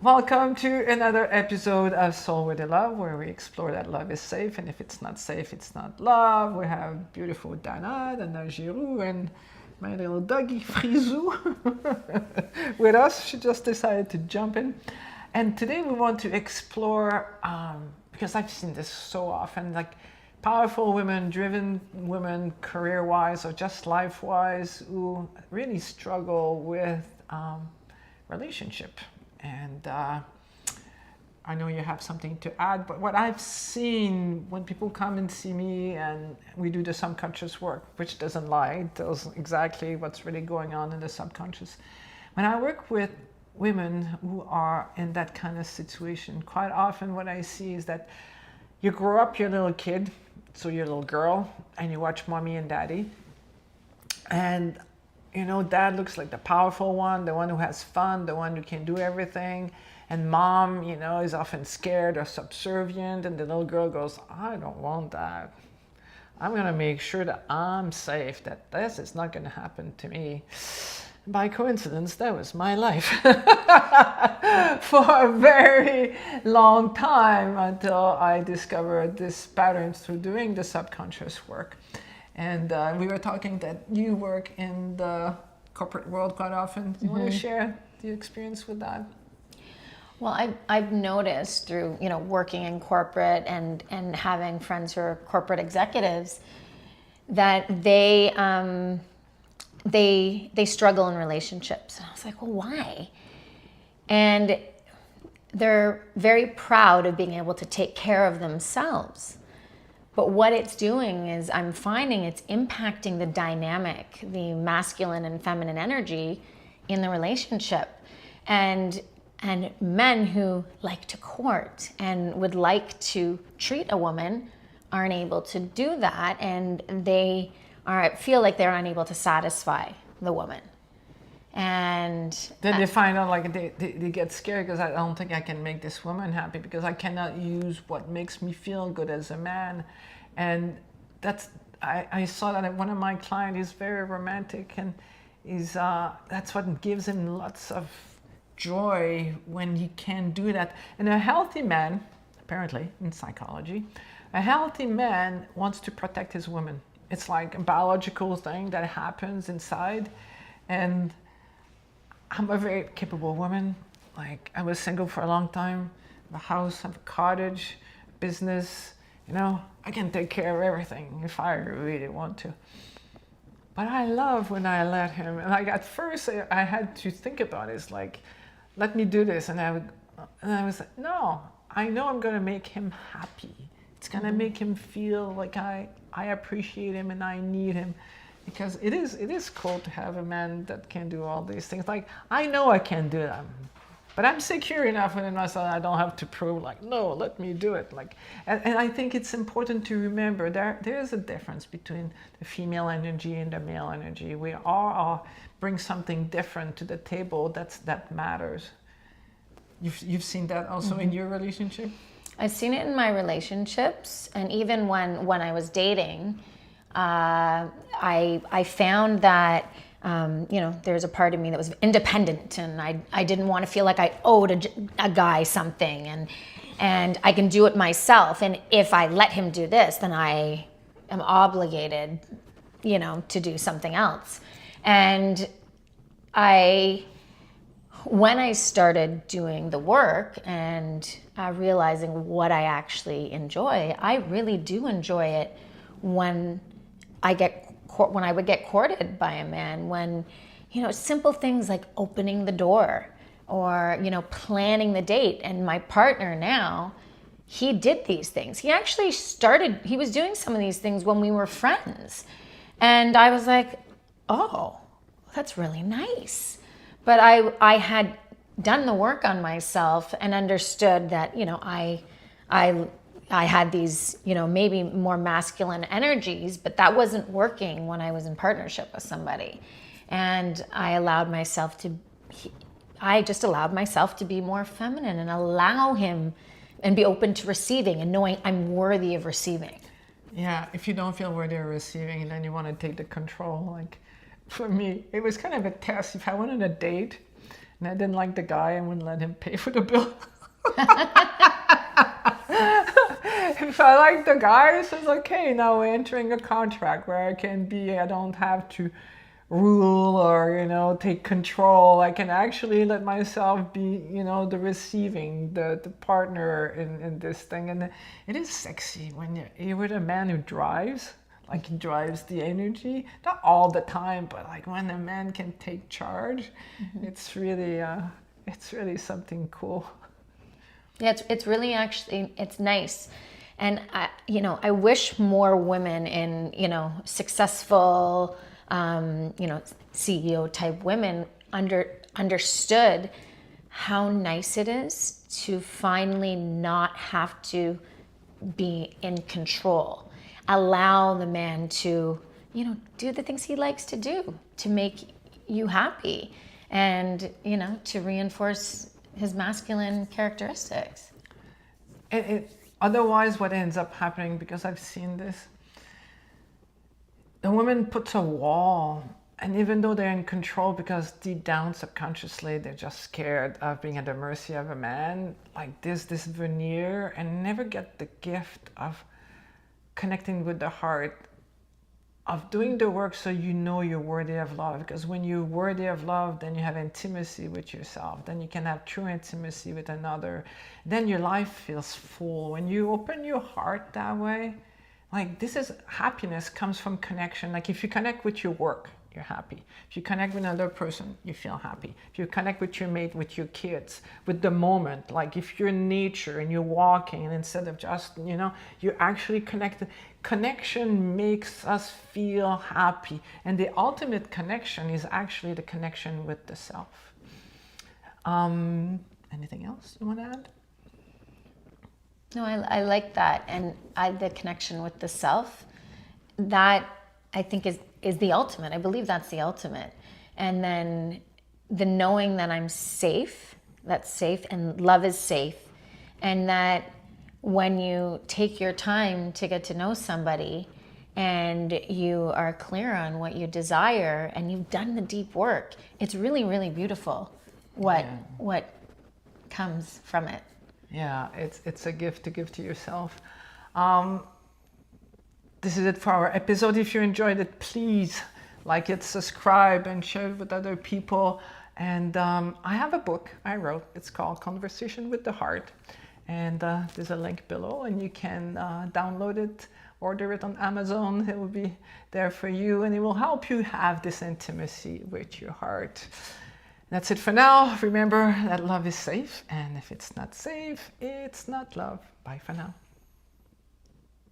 Welcome to another episode of Soul with the Love, where we explore that love is safe, and if it's not safe, it's not love. We have beautiful Dana Giroux, and my little doggy Frisou with us. She just decided to jump in. And today we want to explore, because I've seen this so often, like powerful women, driven women, career-wise or just life-wise, who really struggle with relationship. And I know you have something to add, but what I've seen when people come and see me and we do the subconscious work, which doesn't lie, it tells exactly what's really going on in the subconscious. When I work with women who are in that kind of situation, quite often what I see is that you grow up, you're a little kid, so you're a little girl, and you watch mommy and daddy. And you know, dad looks like the powerful one, the one who has fun, the one who can do everything. And mom, you know, is often scared or subservient. And the little girl goes, I don't want that. I'm going to make sure that I'm safe, that this is not going to happen to me. By coincidence, that was my life for a very long time until I discovered this pattern through doing the subconscious work. And we were talking that you work in the corporate world quite often. Do you want to share the experience with that? Well, I've noticed through working in corporate and having friends who are corporate executives that they struggle in relationships. And I was like, well, why? And they're very proud of being able to take care of themselves. But what it's doing is I'm finding it's impacting the dynamic, the masculine and feminine energy in the relationship. And men who like to court and would like to treat a woman aren't able to do that, and they feel like they're unable to satisfy the woman. And then they find out, like, they get scared because I don't think I can make this woman happy because I cannot use what makes me feel good as a man. And I saw that one of my clients is very romantic, and that's what gives him lots of joy when he can do that. And a healthy man, apparently in psychology, a healthy man wants to protect his woman. It's like a biological thing that happens inside. And I'm a very capable woman. Like, I was single for a long time. I have a house, I have a cottage, business. You know, I can take care of everything if I really want to. But I love when I let him. And like, at first I had to think about it. It's like, let me do this. And I was like, no, I know I'm going to make him happy. It's going to make him feel like I appreciate him and I need him. Because it is cool to have a man that can do all these things. Like, I know I can do them, but I'm secure enough within myself. I don't have to prove, like, no, let me do it. Like, and I think it's important to remember there is a difference between the female energy and the male energy. We all bring something different to the table that matters. You've seen that also in your relationship? I've seen it in my relationships, and even when I was dating. I found that, there's a part of me that was independent, and I didn't want to feel like I owed a guy something, and I can do it myself. And if I let him do this, then I am obligated, to do something else. And when I started doing the work and realizing what I actually enjoy, I really do enjoy it when I would get courted by a man, when, simple things like opening the door or, planning the date. And my partner now, he did these things. He actually he was doing some of these things when we were friends. And I was like, oh, that's really nice. But I had done the work on myself and understood that, I had these, maybe more masculine energies, but that wasn't working when I was in partnership with somebody. And I just allowed myself to be more feminine and allow him and be open to receiving and knowing I'm worthy of receiving. Yeah, if you don't feel worthy of receiving, then you want to take the control. Like, for me, it was kind of a test. If I went on a date and I didn't like the guy, I wouldn't let him pay for the bill. If I like the guy, it says, okay, now we're entering a contract where I don't have to rule or, take control. I can actually let myself be, the receiving, the partner in this thing. And it is sexy when you're with a man who drives, like he drives the energy, not all the time, but like when a man can take charge, it's really something cool. Yeah, it's really actually, it's nice. And I wish more women in, successful, CEO type women understood how nice it is to finally not have to be in control. Allow the man to, do the things he likes to do to make you happy and, to reinforce his masculine characteristics. Otherwise, what ends up happening, because I've seen this, the woman puts a wall, and even though they're in control, because deep down subconsciously they're just scared of being at the mercy of a man, like this veneer, and never get the gift of connecting with the heart, of doing the work so you're worthy of love. Because when you're worthy of love, then you have intimacy with yourself. Then you can have true intimacy with another. Then your life feels full. When you open your heart that way, like happiness comes from connection. Like if you connect with your work, you're happy. If you connect with another person, you feel happy. If you connect with your mate, with your kids, with the moment, like if you're in nature and you're walking, and instead of just, you're actually connected. Connection makes us feel happy. And the ultimate connection is actually the connection with the self. Anything else you want to add? No, I like that. And the connection with the self, that I think is the ultimate. I believe that's the ultimate. And then the knowing that I'm safe, that's safe, and love is safe. And that when you take your time to get to know somebody and you are clear on what you desire and you've done the deep work, it's really, really beautiful what comes from it. Yeah, it's a gift to give to yourself. This is it for our episode. If you enjoyed it, please like it, subscribe, and share it with other people. And I have a book I wrote. It's called Conversation with the Heart. And there's a link below, and you can download it, order it on Amazon. It will be there for you, and it will help you have this intimacy with your heart. That's it for now. Remember that love is safe, and if it's not safe, it's not love. Bye for now.